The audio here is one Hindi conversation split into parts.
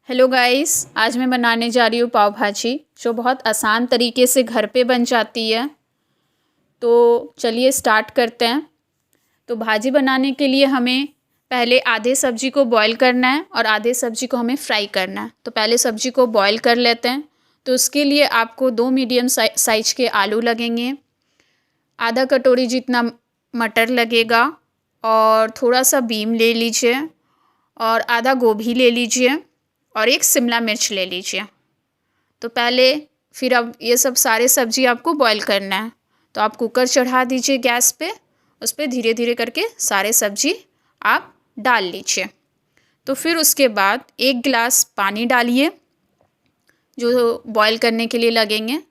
हेलो गाइस, आज मैं बनाने जा रही हूँ पाव भाजी जो बहुत आसान तरीके से घर पे बन जाती है। तो चलिए स्टार्ट करते हैं। तो भाजी बनाने के लिए हमें पहले आधे सब्जी को बॉईल करना है और आधे सब्जी को हमें फ्राई करना है। तो पहले सब्जी को बॉईल कर लेते हैं। तो उसके लिए आपको 2 मीडियम साइज के आलू लगेंगे, आधा कटोरी जितना मटर लगेगा और थोड़ा सा बीम ले लीजिए और आधा गोभी ले लीजिए और एक शिमला मिर्च ले लीजिए। तो पहले फिर अब ये सब सारे सब्जी आपको बॉईल करना है। तो आप कुकर चढ़ा दीजिए गैस पे, उस पर धीरे धीरे करके सारे सब्जी आप डाल लीजिए। तो फिर उसके बाद 1 गिलास पानी डालिए जो बॉईल करने के लिए लगेंगे।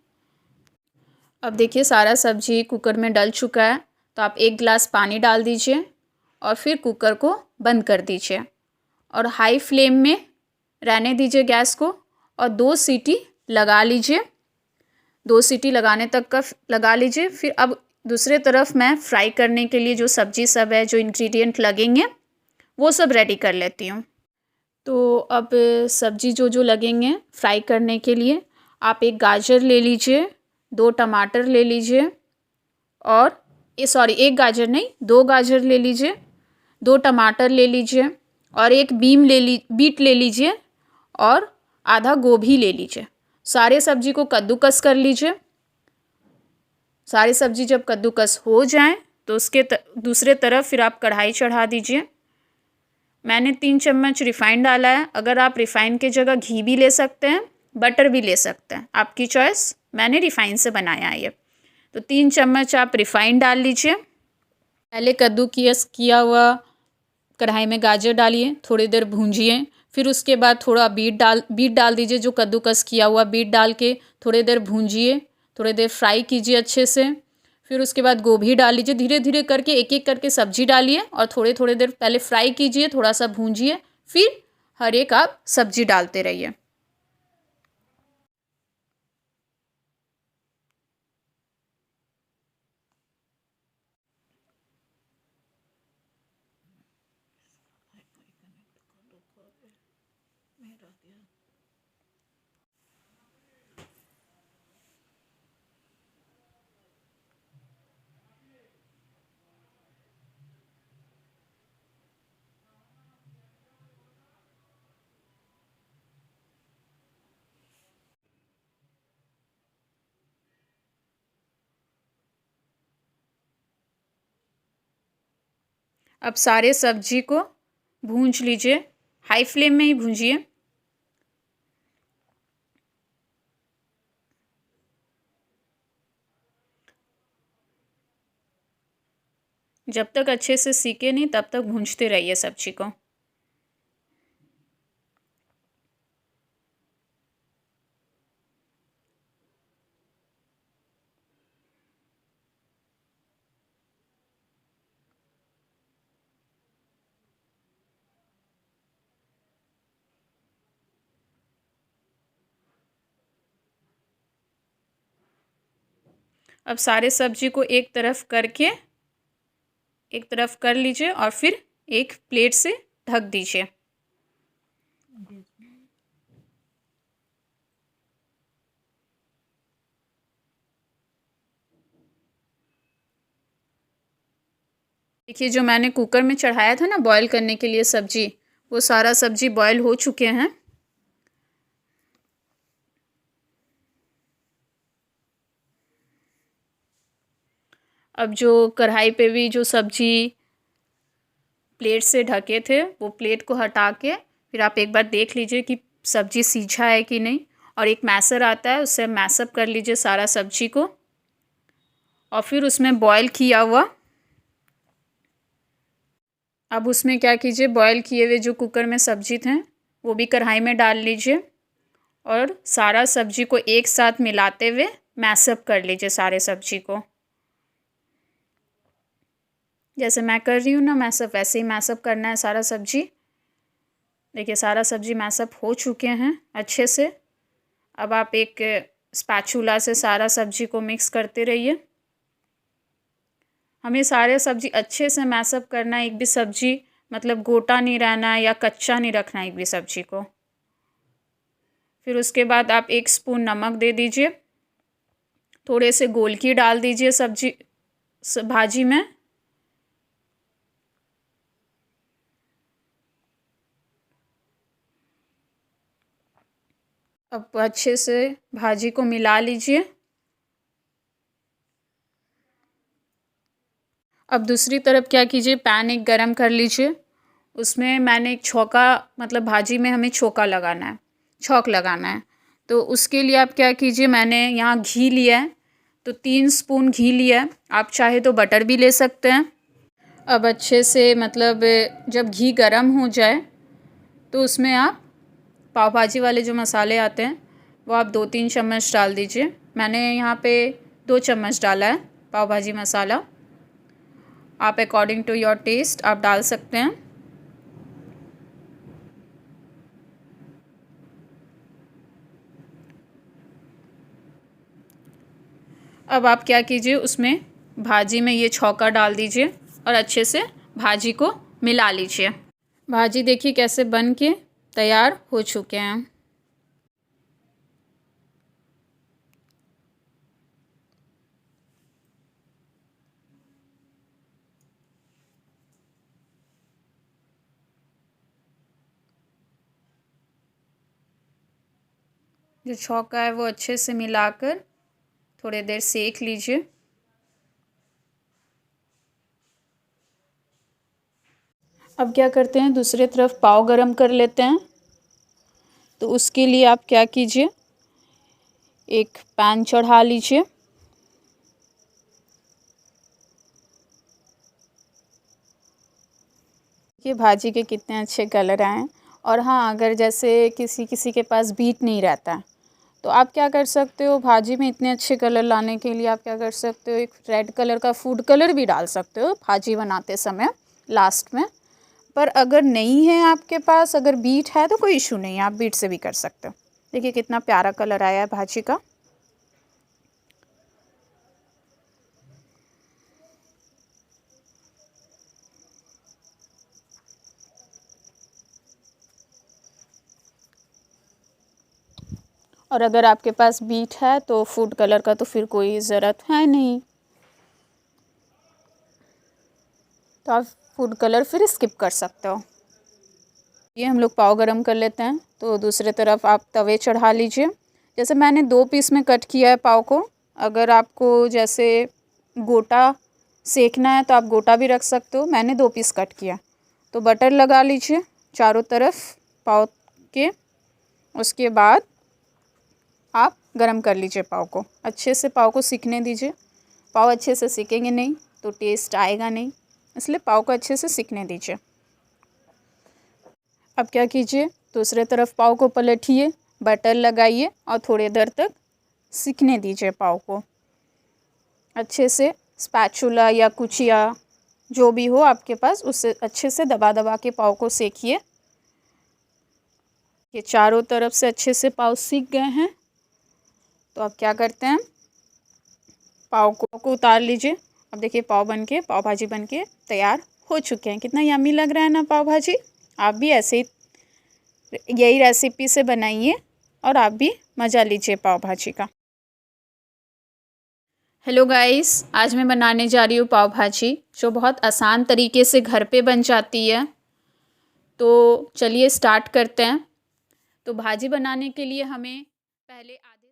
अब देखिए सारा सब्जी कुकर में डल चुका है। तो आप 1 गिलास पानी डाल दीजिए और फिर कुकर को बंद कर दीजिए और हाई फ्लेम में रहने दीजिए गैस को और 2 सीटी लगा लीजिए। 2 सीटी लगाने तक का लगा लीजिए। फिर अब दूसरे तरफ मैं फ्राई करने के लिए जो सब्जी सब है, जो इंग्रेडिएंट लगेंगे वो सब रेडी कर लेती हूँ। तो अब सब्जी जो जो लगेंगे फ्राई करने के लिए, आप 1 गाजर ले लीजिए, 2 टमाटर ले लीजिए और 1 गाजर नहीं, 2 गाजर ले लीजिए, 2 टमाटर ले लीजिए और 1 बीट ले लीजिए और आधा गोभी ले लीजिए। सारे सब्जी को कद्दूकस कर लीजिए। सारी सब्जी जब कद्दूकस हो जाए तो उसके दूसरे तरफ फिर आप कढ़ाई चढ़ा दीजिए। मैंने 3 चम्मच रिफ़ाइंड डाला है। अगर आप रिफ़ाइंड की जगह घी भी ले सकते हैं, बटर भी ले सकते हैं, आपकी चॉइस। मैंने रिफ़ाइंड से बनाया है ये। तो 3 चम्मच आप रिफ़ाइंड डाल लीजिए। पहले कद्दूकस किया हुआ कढ़ाई में गाजर डालिए, थोड़ी देर भूंजिए। फिर उसके बाद थोड़ा बीट डाल दीजिए, जो कद्दूकस किया हुआ बीट डाल के थोड़ी देर भूंजिए, थोड़ी देर फ्राई कीजिए अच्छे से। फिर उसके बाद गोभी डाल लीजिए। धीरे धीरे करके एक एक करके सब्जी डालिए और थोड़ी देर पहले फ्राई कीजिए, थोड़ा सा भूंजिए, फिर हर एक आप सब्जी डालते रहिए। अब सारे सब्जी को भूंज लीजिए, हाई फ्लेम में ही भूंजिए। जब तक अच्छे से सीखे नहीं तब तक भूंजते रहिए सब्जी को। अब सारे सब्जी को एक तरफ कर लीजिए और फिर एक प्लेट से ढक दीजिए। देखिए जो मैंने कुकर में चढ़ाया था ना बॉईल करने के लिए सब्जी, वो सारा सब्जी बॉईल हो चुके हैं। अब जो कढ़ाई पे भी जो सब्जी प्लेट से ढके थे वो प्लेट को हटा के फिर आप एक बार देख लीजिए कि सब्जी सीझा है कि नहीं। और एक मैसर आता है, उससे मैसअप कर लीजिए सारा सब्जी को और फिर उसमें बॉईल किया हुआ, अब उसमें क्या कीजिए, बॉईल किए हुए जो कुकर में सब्जी थे वो भी कढ़ाई में डाल लीजिए और सारा सब्जी को एक साथ मिलाते हुए मैसअप कर लीजिए सारे सब्जी को। जैसे मैं कर रही हूँ ना मैसअप, वैसे ही मैसअप करना है सारा सब्जी। देखिए सारा सब्जी मैसअप हो चुके हैं अच्छे से। अब आप एक स्पैचुला से सारा सब्जी को मिक्स करते रहिए। हमें सारे सब्जी अच्छे से मैसअप करना है, एक भी सब्जी मतलब गोटा नहीं रहना है या कच्चा नहीं रखना है एक भी सब्जी को। फिर उसके बाद आप 1 स्पून नमक दे दीजिए, थोड़े से गोलकी डाल दीजिए भाजी में। अब अच्छे से भाजी को मिला लीजिए। अब दूसरी तरफ क्या कीजिए, पैन एक गरम कर लीजिए। उसमें मैंने एक छौंका, मतलब भाजी में हमें छौंका लगाना है, छौंक लगाना है। तो उसके लिए आप क्या कीजिए, मैंने यहाँ घी लिया है, तो 3 स्पून घी लिया है। आप चाहे तो बटर भी ले सकते हैं। अब अच्छे से मतलब जब घी गरम हो जाए तो उसमें आप पाव भाजी वाले जो मसाले आते हैं वो आप 2-3 चम्मच डाल दीजिए। मैंने यहाँ पे 2 चम्मच डाला है पाव भाजी मसाला। आप अकॉर्डिंग टू योर टेस्ट आप डाल सकते हैं। अब आप क्या कीजिए, उसमें भाजी में ये छौंका डाल दीजिए और अच्छे से भाजी को मिला लीजिए। भाजी देखिए कैसे बन के तैयार हो चुके हैं। जो छौंका है वो अच्छे से मिलाकर थोड़ी देर सेक लीजिए। अब क्या करते हैं, दूसरी तरफ पाव गरम कर लेते हैं। तो उसके लिए आप क्या कीजिए, एक पैन चढ़ा लीजिए। ये भाजी के कितने अच्छे कलर आए हैं। और हाँ, अगर जैसे किसी किसी के पास बीट नहीं रहता है तो आप क्या कर सकते हो, भाजी में इतने अच्छे कलर लाने के लिए आप क्या कर सकते हो, एक रेड कलर का फूड कलर भी डाल सकते हो भाजी बनाते समय लास्ट में। पर अगर नहीं है आपके पास, अगर बीट है तो कोई इशू नहीं है, आप बीट से भी कर सकते हो। देखिए कितना प्यारा कलर आया है भाजी का। और अगर आपके पास बीट है तो फूड कलर का तो फिर कोई ज़रूरत है नहीं, तो आप फूड कलर फिर स्किप कर सकते हो। ये हम लोग पाव गरम कर लेते हैं। तो दूसरी तरफ आप तवे चढ़ा लीजिए। जैसे मैंने 2 पीस में कट किया है पाव को। अगर आपको जैसे गोटा सेकना है तो आप गोटा भी रख सकते हो। मैंने 2 पीस कट किया। तो बटर लगा लीजिए चारों तरफ पाव के। उसके बाद आप गरम कर लीजिए पाव को, अच्छे से पाव को सिकने दीजिए। पाव अच्छे से सिकेंगे नहीं तो टेस्ट आएगा नहीं, इसलिए पाव को अच्छे से सिकने दीजिए। अब क्या कीजिए, दूसरे तरफ पाव को पलटिए, बटर लगाइए और थोड़ी देर तक सिकने दीजिए पाव को। अच्छे से स्पैचुला या कुचिया जो भी हो आपके पास, उससे अच्छे से दबा दबा के पाव को सेकिए। ये चारों तरफ से अच्छे से पाव सीख गए हैं। तो अब क्या करते हैं, पाव को उतार लीजिए। अब देखिए पाव भाजी बन के तैयार हो चुके हैं। कितना यम्मी लग रहा है ना पाव भाजी। आप भी ऐसे ही यही रेसिपी से बनाइए और आप भी मज़ा लीजिए पाव भाजी का। हेलो गाइस, आज मैं बनाने जा रही हूँ पाव भाजी, जो बहुत आसान तरीके से घर पे बन जाती है। तो चलिए स्टार्ट करते हैं। तो भाजी बनाने के लिए हमें पहले आधे